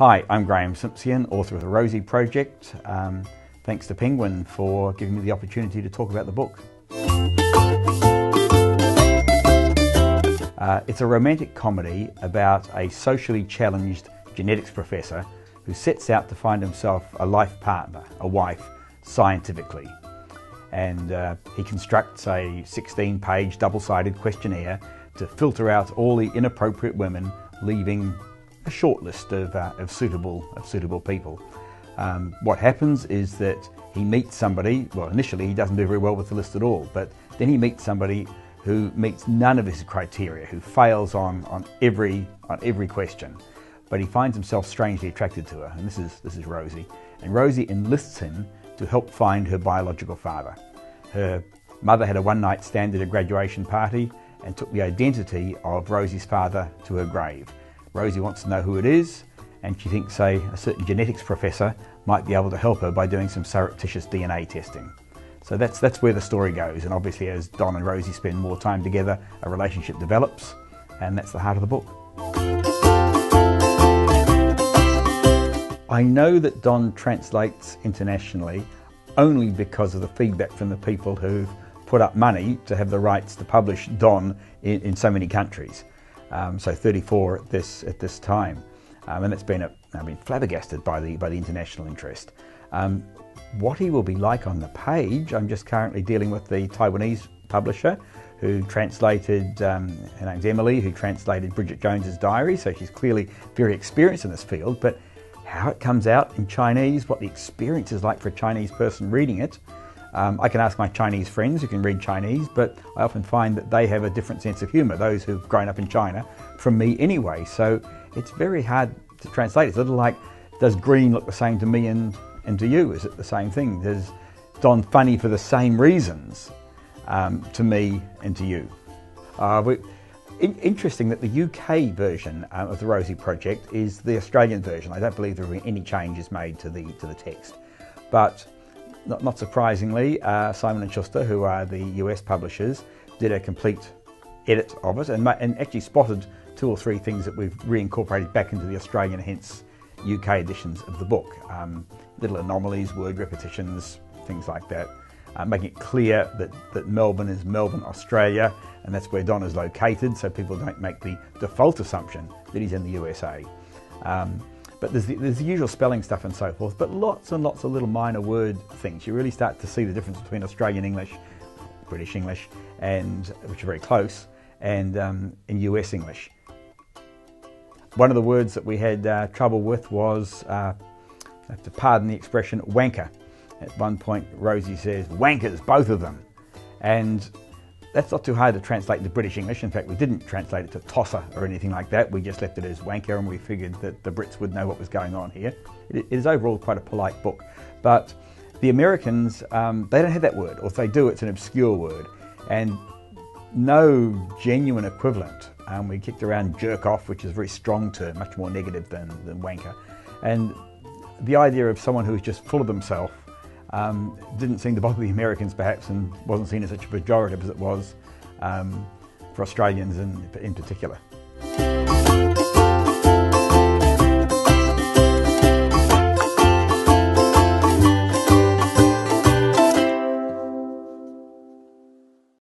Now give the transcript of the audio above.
Hi, I'm Graeme Simsion, author of the Rosie Project. Thanks to Penguin for giving me the opportunity to talk about the book. It's a romantic comedy about a socially challenged genetics professor who sets out to find himself a life partner, a wife, scientifically. And he constructs a 16-page double-sided questionnaire to filter out all the inappropriate women, leaving a short list of suitable people. What happens is that he meets somebody. Well, initially he doesn't do very well with the list at all, but then he meets somebody who meets none of his criteria, who fails on every question, but he finds himself strangely attracted to her, and this is Rosie. And Rosie enlists him to help find her biological father. Her mother had a one-night stand at a graduation party and took the identity of Rosie's father to her grave. Rosie wants to know who it is, and she thinks a certain genetics professor might be able to help her by doing some surreptitious DNA testing. So that's where the story goes, and obviously as Don and Rosie spend more time together, a relationship develops, and that's the heart of the book. I know that Don translates internationally only because of the feedback from the people who've put up money to have the rights to publish Don in so many countries. So 34 at this time, and it's been I've been flabbergasted by the international interest. What he will be like on the page, I'm just currently dealing with the Taiwanese publisher who translated, her name's Emily, who translated Bridget Jones's diary, so she's clearly very experienced in this field, but how it comes out in Chinese, what the experience is like for a Chinese person reading it. I can ask my Chinese friends who can read Chinese, but I often find that they have a different sense of humour, those who've grown up in China, from me anyway. So it's very hard to translate. It's a little like, does green look the same to me and to you? Is it the same thing? Does Don funny for the same reasons to me and to you? Interesting that the UK version of the Rosie Project is the Australian version. I don't believe there have been any changes made to the text, but not surprisingly, Simon & Schuster, who are the US publishers, did a complete edit of it and actually spotted 2 or 3 things that we've reincorporated back into the Australian, hence UK editions of the book. Little anomalies, word repetitions, things like that, making it clear that Melbourne is Melbourne, Australia, and that's where Don is located, so people don't make the default assumption that he's in the USA. But there's the usual spelling stuff and so forth, but lots and lots of little minor word things. You really start to see the difference between Australian English, British English, and which are very close, and US English. One of the words that we had trouble with was, I have to pardon the expression, wanker. At one point, Rosie says, wankers, both of them. And that's not too hard to translate into British English. In fact, we didn't translate it to tosser or anything like that. We just left it as wanker, and we figured that the Brits would know what was going on here. It is overall quite a polite book. But the Americans, they don't have that word, or if they do, it's an obscure word. And no genuine equivalent. We kicked around jerk off, which is a very strong term, much more negative than wanker. And the idea of someone who's just full of themselves didn't seem to bother the Americans perhaps, and wasn't seen as such a pejorative as it was for Australians in particular.